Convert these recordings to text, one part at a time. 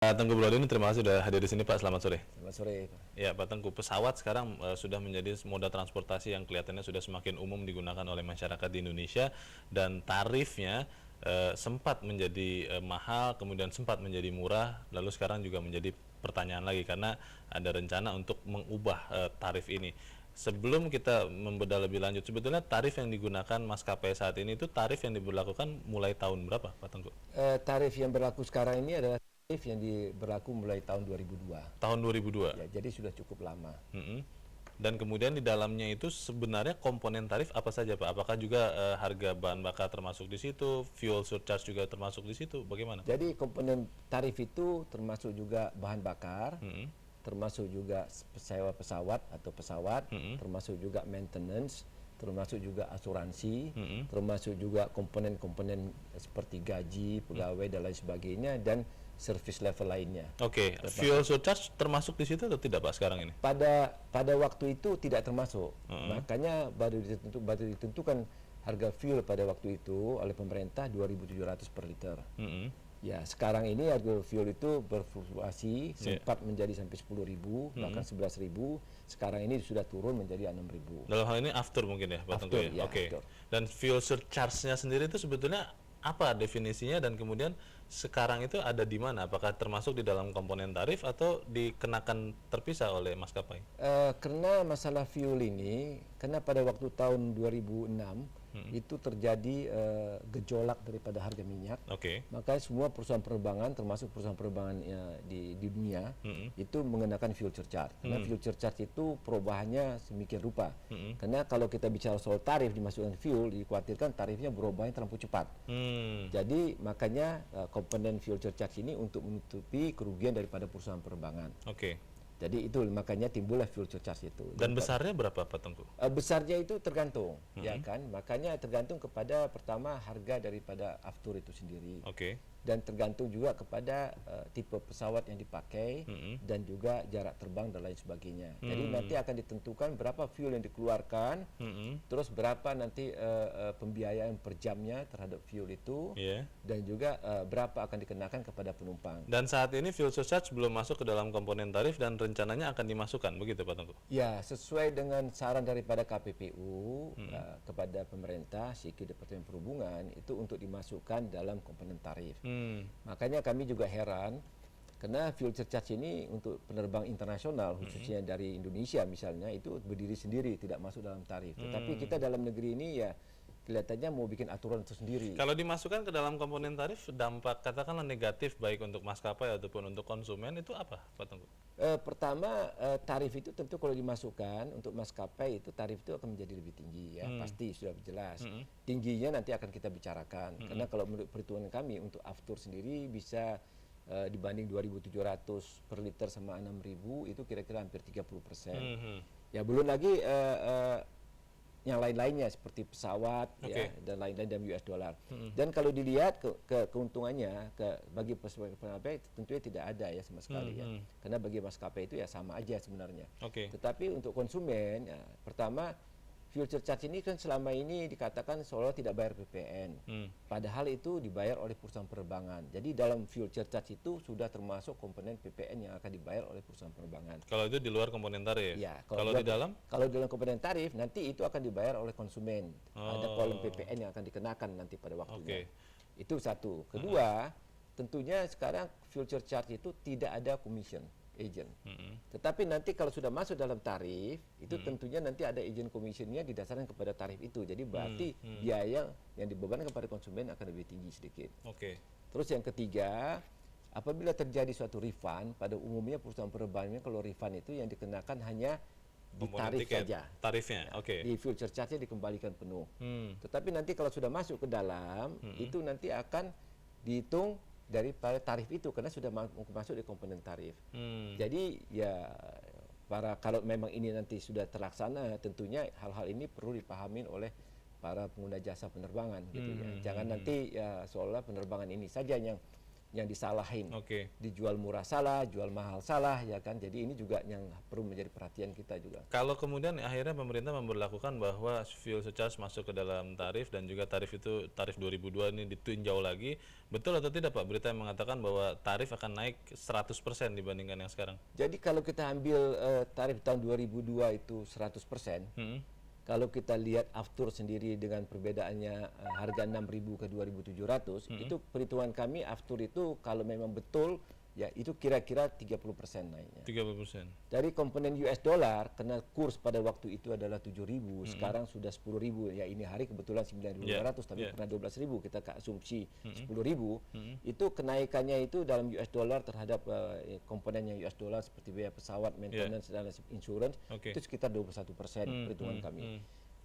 Pak Tengku Brodin, terima kasih sudah hadir di sini Pak. Selamat sore. Selamat sore, Pak. Ya Pak Tengku, pesawat sekarang sudah menjadi moda transportasi yang kelihatannya sudah semakin umum digunakan oleh masyarakat di Indonesia, dan tarifnya sempat menjadi mahal, kemudian sempat menjadi murah, lalu sekarang juga menjadi pertanyaan lagi karena ada rencana untuk mengubah tarif ini. Sebelum kita membedah lebih lanjut, sebetulnya tarif yang digunakan maskapai saat ini itu tarif yang diberlakukan mulai tahun berapa Pak Tengku? Tarif yang berlaku sekarang ini adalah tarif yang berlaku mulai tahun 2002. Tahun 2002. Ya, jadi sudah cukup lama. Dan kemudian di dalamnya itu sebenarnya komponen tarif apa saja Pak? Apakah juga harga bahan bakar termasuk di situ, fuel surcharge juga termasuk di situ, bagaimana? Jadi komponen tarif itu termasuk juga bahan bakar, termasuk juga sewa pesawat atau pesawat, termasuk juga maintenance, termasuk juga asuransi, termasuk juga komponen-komponen seperti gaji, pegawai dan lain sebagainya, dan service level lainnya. Oke, fuel surcharge termasuk di situ atau tidak Pak sekarang ini? Pada waktu itu tidak termasuk, makanya baru ditentukan harga fuel pada waktu itu oleh pemerintah 2.700 per liter. Ya, sekarang ini harga fuel itu berfluktuasi, sempat menjadi sampai 10.000, bahkan 11.000. Sekarang ini sudah turun menjadi 6.000. Dalam hal ini after mungkin ya Pak Tengku ya? Ya, Oke. after. Dan fuel surcharge-nya sendiri itu sebetulnya apa definisinya, dan kemudian sekarang itu ada di mana? Apakah termasuk di dalam komponen tarif atau dikenakan terpisah oleh maskapai? Karena masalah fuel ini, karena pada waktu tahun 2006 itu terjadi gejolak daripada harga minyak. Oke. Maka semua perusahaan penerbangan, termasuk perusahaan penerbangan di dunia, itu mengenakan fuel surcharge. Karena fuel surcharge itu perubahannya semikian rupa. Karena kalau kita bicara soal tarif dimasukkan fuel, dikhawatirkan tarifnya berubahnya terlalu cepat. Jadi makanya komponen fuel surcharge ini untuk menutupi kerugian daripada perusahaan penerbangan. Oke. Jadi itu makanya timbullah fuel surcharge itu. Dan besarnya berapa Pak Tengku? Besarnya itu tergantung, ya kan? Makanya tergantung kepada pertama harga daripada aftur itu sendiri. Oke. Dan tergantung juga kepada tipe pesawat yang dipakai, dan juga jarak terbang dan lain sebagainya. Jadi nanti akan ditentukan berapa fuel yang dikeluarkan, terus berapa nanti pembiayaan per jamnya terhadap fuel itu, dan juga berapa akan dikenakan kepada penumpang. Dan saat ini fuel surcharge belum masuk ke dalam komponen tarif dan rencananya akan dimasukkan, begitu Pak Tengku? Ya, sesuai dengan saran daripada KPPU kepada pemerintah, SIKI Departemen Perhubungan, itu untuk dimasukkan dalam komponen tarif. Makanya kami juga heran, karena fuel surcharge ini untuk penerbang internasional, khususnya dari Indonesia misalnya, itu berdiri sendiri, tidak masuk dalam tarif. Tetapi kita dalam negeri ini ya kelihatannya mau bikin aturan itu sendiri. Kalau dimasukkan ke dalam komponen tarif, dampak katakanlah negatif baik untuk maskapai ataupun untuk konsumen itu apa Pak Tengku? Pertama, tarif itu tentu kalau dimasukkan untuk maskapai itu tarif itu akan menjadi lebih tinggi, ya pasti sudah jelas. Tingginya nanti akan kita bicarakan, karena kalau menurut perhitungan kami untuk aftur sendiri bisa dibanding 2.700 per liter sama 6.000 itu kira-kira hampir 30%. Ya belum lagi yang lain-lainnya seperti pesawat, ya, dan lain-lain, dan US dollar. Dan kalau dilihat keuntungannya bagi maskapai tentunya tidak ada ya sama sekali, ya. Karena bagi maskapai itu ya sama aja sebenarnya. Tetapi untuk konsumen, ya, pertama fuel surcharge ini kan selama ini dikatakan seolah tidak bayar PPN. Padahal itu dibayar oleh perusahaan penerbangan. Jadi dalam fuel surcharge itu sudah termasuk komponen PPN yang akan dibayar oleh perusahaan penerbangan. Kalau itu di luar komponen tarif? Ya, kalau di dalam? Kalau dalam komponen tarif nanti itu akan dibayar oleh konsumen. Ada kolom PPN yang akan dikenakan nanti pada waktunya. Itu satu. Kedua, tentunya sekarang fuel surcharge itu tidak ada commission agent. Tetapi nanti kalau sudah masuk dalam tarif, itu tentunya nanti ada agent commissionnya didasarkan kepada tarif itu. Jadi berarti biaya yang dibebankan kepada konsumen akan lebih tinggi sedikit. Terus yang ketiga, apabila terjadi suatu refund, pada umumnya perusahaan penerbangan kalau refund itu yang dikenakan hanya di tarif saja. Tarifnya, Di fuel surcharge-nya dikembalikan penuh. Tetapi nanti kalau sudah masuk ke dalam, itu nanti akan dihitung daripada tarif itu karena sudah masuk di komponen tarif. Jadi ya kalau memang ini nanti sudah terlaksana, tentunya hal-hal ini perlu dipahami oleh para pengguna jasa penerbangan gitu ya. Jangan nanti ya seolah penerbangan ini saja yang yang disalahin. Oke. Dijual murah salah, jual mahal salah, ya kan. Jadi ini juga yang perlu menjadi perhatian kita juga. Kalau kemudian akhirnya pemerintah memberlakukan bahwa fuel surcharge masuk ke dalam tarif dan juga tarif itu tarif 2002 ini ditinjau lagi, betul atau tidak Pak berita yang mengatakan bahwa tarif akan naik 100% dibandingkan yang sekarang? Jadi kalau kita ambil tarif tahun 2002 itu 100%, kalau kita lihat aftur sendiri dengan perbedaannya harga 6.000 ke 2.700, itu perhitungan kami aftur itu kalau memang betul ya itu kira-kira 30% naiknya. 30%. Dari komponen US dollar karena kurs pada waktu itu adalah 7.000, sekarang sudah 10.000. Ya ini hari kebetulan 9.200 tapi pernah 12.000, kita ke asumsi 10.000. Itu kenaikannya itu dalam US dollar terhadap komponen yang US dollar seperti biaya pesawat, maintenance dan insurance itu sekitar 21% perhitungan kami.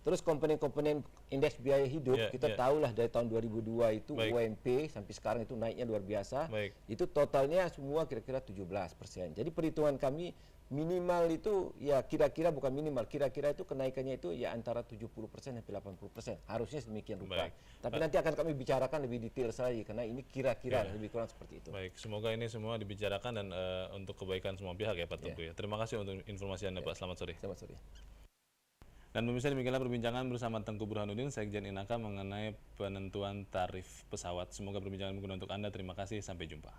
Terus komponen-komponen indeks biaya hidup kita tahulah dari tahun 2002 itu UMP sampai sekarang itu naiknya luar biasa. Itu totalnya semua kira-kira 17%. Jadi perhitungan kami minimal itu ya kira-kira bukan minimal, kira-kira itu kenaikannya itu ya antara 70% sampai 80%. Harusnya sedemikian rupa. Tapi nanti akan kami bicarakan lebih detail lagi karena ini kira-kira lebih kurang seperti itu. Baik, semoga ini semua dibicarakan dan untuk kebaikan semua pihak ya Pak Tengku ya. Terima kasih untuk informasi Anda Pak. Selamat sore. Selamat sore. Dan pemirsa demikianlah perbincangan bersama Tengku Burhanuddin, Sekjen Inaka mengenai penentuan tarif pesawat. Semoga perbincangan berguna untuk Anda. Terima kasih, sampai jumpa.